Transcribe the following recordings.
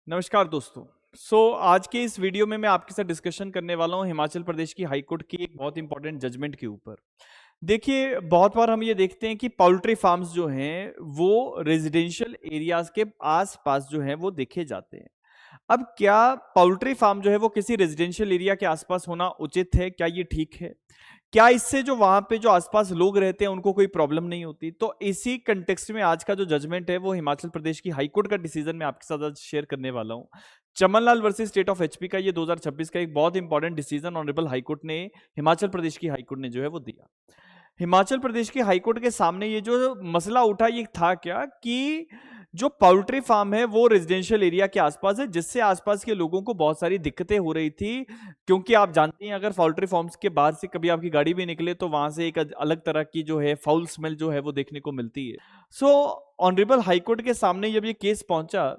नमस्कार दोस्तों। आज के इस वीडियो में मैं आपके साथ डिस्कशन करने वाला हूं हिमाचल प्रदेश की हाई कोर्ट की एक बहुत इंपॉर्टेंट जजमेंट के ऊपर। देखिए, बहुत बार हम ये देखते हैं कि पोल्ट्री फार्म्स जो हैं वो रेजिडेंशियल एरियाज के आसपास जो हैं वो देखे जाते हैं। अब क्या पोल्ट्री फार्म जो है वो किसी रेजिडेंशियल एरिया के आसपास होना उचित है? क्या ये ठीक है? क्या इससे जो वहां पे जो आसपास लोग रहते हैं उनको कोई प्रॉब्लम नहीं होती? तो इसी कंटेक्स्ट में आज का जो जजमेंट है वो हिमाचल प्रदेश की हाईकोर्ट का डिसीजन मैं आपके साथ आज शेयर करने वाला हूं। Chamanlal versus state of HP का ये 2026 का एक बहुत इंपॉर्टेंट डिसीजन ऑनरेबल हाईकोर्ट ने, हिमाचल प्रदेश की हाईकोर्ट ने जो है वो दिया। हिमाचल प्रदेश की हाईकोर्ट के सामने ये जो मसला उठा ये था क्या कि जो पोल्ट्री फार्म है वो रेजिडेंशियल एरिया के आसपास है, जिससे आसपास के लोगों को बहुत सारी दिक्कतें हो रही थी। क्योंकि आप जानते हैं अगर पोल्ट्री फार्म्स के बाहर से कभी आपकी गाड़ी भी निकले तो वहां से एक अलग तरह की जो है फाउल स्मेल जो है वो देखने को मिलती है। सो ऑनरेबल हाईकोर्ट के सामने जब ये केस पहुंचा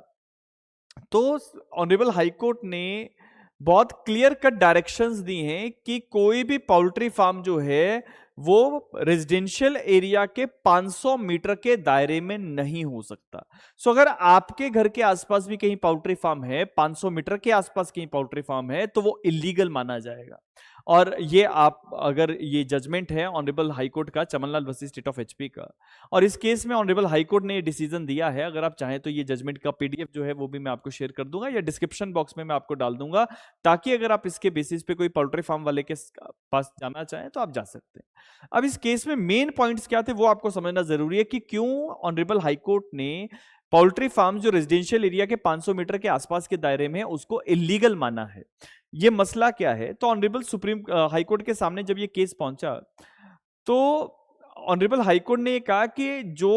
तो ऑनरेबल हाईकोर्ट ने बहुत क्लियर कट डायरेक्शंस दी हैं कि कोई भी पोल्ट्री फार्म जो है वो रेजिडेंशियल एरिया के 500 मीटर के दायरे में नहीं हो सकता। अगर आपके घर के आसपास भी कहीं पोल्ट्री फार्म है, 500 मीटर के आसपास कहीं पोल्ट्री फार्म है, तो वो इलीगल माना जाएगा। और ये आप अगर ये जजमेंट है ऑनरेबल हाईकोर्ट का, Chamanlal versus state of HP का, और इस केस में ऑनरेबल हाईकोर्ट ने डिसीजन दिया है। अगर आप चाहें तो ये जजमेंट का पीडीएफ जो है वो भी मैं आपको शेयर कर दूंगा या डिस्क्रिप्शन बॉक्स में मैं आपको डाल दूंगा, ताकि अगर आप इसके बेसिस पे कोई पोल्ट्री फार्म वाले के पास जाना चाहें तो आप जा सकते हैं। अब इस केस में मेन पॉइंट्स क्या थे वो आपको समझना जरूरी है कि क्यों ऑनरेबल हाईकोर्ट ने पोल्ट्री फार्म जो रेजिडेंशियल एरिया के 500 मीटर के आसपास के दायरे में है उसको इलीगल माना है। ये मसला क्या है? तो ऑनरेबल सुप्रीम हाईकोर्ट के सामने जब ये केस पहुंचा तो ऑनरेबल हाईकोर्ट ने कहा कि जो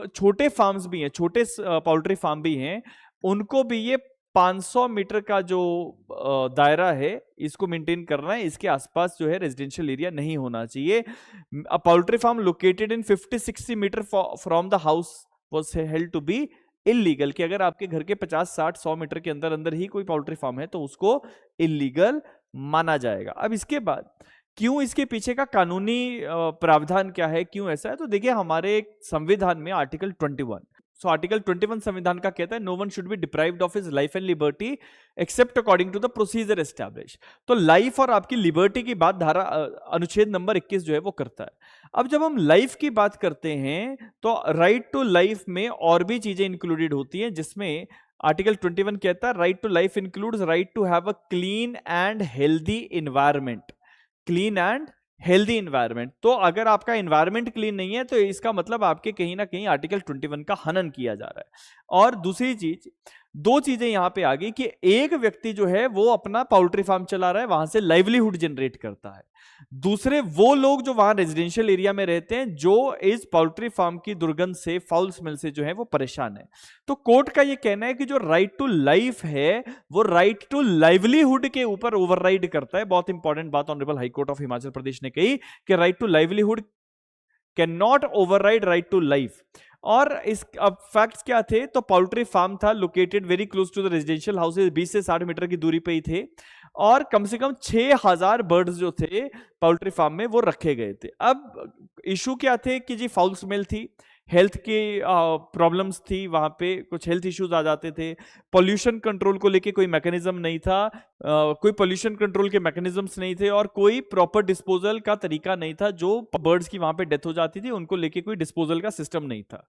छोटे फार्म्स भी हैं, छोटे पोल्ट्री फार्म भी हैं, उनको भी ये 500 मीटर का जो दायरा है इसको मेंटेन करना है। इसके आसपास जो है रेजिडेंशियल एरिया नहीं होना चाहिए। Poultry farm located in 50-60 metre from the house was held to be illegal. कि अगर आपके घर के 50-60-100 मीटर के अंदर अंदर ही कोई पोल्ट्री फार्म है तो उसको इलीगल माना जाएगा। अब इसके बाद क्यों इसके पीछे का कानूनी प्रावधान क्या है, क्यों ऐसा है? तो देखिए, हमारे संविधान में आर्टिकल 21, आर्टिकल 21 संविधान का कहता है no one should be deprived of his life and liberty except according to the procedure establish. तो लाइफ और आपकी लिबर्टी की बात धारा अनुच्छेद नंबर 21 जो है वो करता है। अब जब हम लाइफ की बात करते हैं तो राइट टू लाइफ में और भी चीजें इंक्लूडेड होती हैं, जिसमें आर्टिकल 21 कहता है right to life includes right to have a clean and healthy environment. Clean and healthy environment. तो अगर आपका इन्वायरमेंट क्लीन नहीं है तो इसका मतलब आपके कहीं ना कहीं आर्टिकल 21 का हनन किया जा रहा है। और दूसरी चीज, दो चीजें यहां पे आ गई कि एक व्यक्ति जो है वो अपना पोल्ट्री फार्म चला रहा है, वहां से लाइवलीहुड जनरेट करता है। दूसरे वो लोग जो वहां रेजिडेंशियल एरिया में रहते हैं जो इस पोल्ट्री फार्म की दुर्गंध से, फाउल स्मेल से जो है वो परेशान है। तो कोर्ट का ये कहना है कि जो राइट टू लाइफ है वो राइट टू लाइवलीहुड के ऊपर ओवरराइड करता है। बहुत इंपॉर्टेंट बात honourable high court of Himachal Pradesh ने कही कि right to livelihood can not override right to life. और इस अब फैक्ट्स क्या थे? तो पोल्ट्री फार्म था located very close to the residential houses, 20 से 60 मीटर की दूरी पे ही थे, और कम से कम 6000 बर्ड्स जो थे पोल्ट्री फार्म में वो रखे गए थे। अब इशू क्या थे कि जी फाउल स्मेल थी, हेल्थ की प्रॉब्लम्स थी, वहां पे कुछ हेल्थ इश्यूज आ जाते थे, पोल्यूशन कंट्रोल को लेके कोई मैकेनिज्म नहीं था, कोई पोल्यूशन कंट्रोल के मैकेनिज्म्स नहीं थे, और कोई प्रॉपर डिस्पोजल का तरीका नहीं था। जो बर्ड्स की वहां पे डेथ हो जाती थी उनको लेके कोई डिस्पोजल का सिस्टम नहीं था।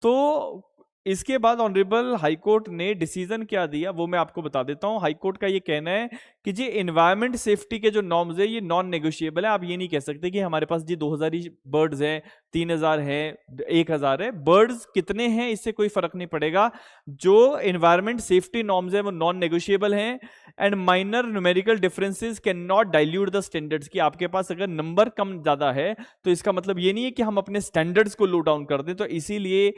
तो इसके बाद ऑनरेबल हाईकोर्ट ने डिसीजन क्या दिया वो मैं आपको बता देता हूं। हाईकोर्ट का ये कहना है कि जी एनवायरमेंट सेफ्टी के जो नॉर्म्स है ये नॉन नेगोशिएबल है। आप ये नहीं कह सकते कि हमारे पास जी 2000 ही बर्ड्स हैं, 3000 हैं, 1000 है। बर्ड्स कितने हैं इससे कोई फर्क नहीं पड़ेगा। जो एनवायरमेंट सेफ्टी नॉर्म्स है वो नॉन नेगोशिएबल हैं, and minor numerical differences can not dilute the standards. की आपके पास अगर नंबर कम ज्यादा है तो इसका मतलब ये नहीं है कि हम अपने स्टैंडर्ड्स को लो डाउन कर दें। तो इसीलिए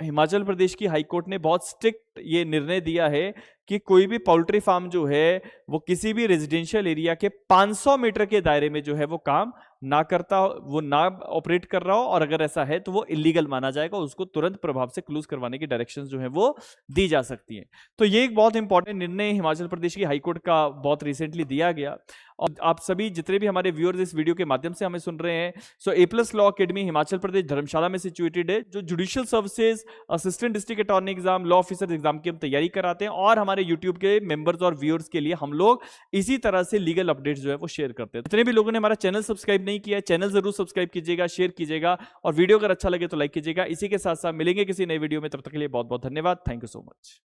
हिमाचल प्रदेश की हाईकोर्ट ने बहुत स्ट्रिक्ट ये निर्णय दिया है कि कोई भी पोल्ट्री फार्म जो है वो किसी भी रेजिडेंशियल एरिया के 500 मीटर के दायरे में जो है वो काम ना करता, वो ना ऑपरेट कर रहा हो, और अगर ऐसा है तो वो इलीगल माना जाएगा, उसको तुरंत प्रभाव से क्लोज करवाने की डायरेक्शंस जो है वो दी जा सकती हैं। तो ये एक बहुत इंपॉर्टेंट निर्णय हिमाचल प्रदेश की हाईकोर्ट का बहुत रिसेंटली दिया गया। और आप सभी जितने भी हमारे व्यूअर्स इस वीडियो के माध्यम से हमें सुन रहे हैं, A+ law academy Himachal Pradesh धर्मशाला में सिचुएटेड है, जो judicial services, assistant district attorney exam, law officer exam exam की हम तैयारी कराते हैं, और हमारे यूट्यूब के मेंबर्स और व्यूअर्स के लिए हम लोग इसी तरह से लीगल अपडेट्स जो है वो शेयर करते हैं। जितने भी लोगों ने हमारा चैनल सब्सक्राइब नहीं किया, चैनल जरूर सब्सक्राइब कीजिएगा, शेयर कीजिएगा, और वीडियो अगर अच्छा लगे तो लाइक कीजिएगा। इसी के साथ साथ मिलेंगे किसी नए वीडियो में, तब तक के लिए बहुत बहुत धन्यवाद। Thank you so much.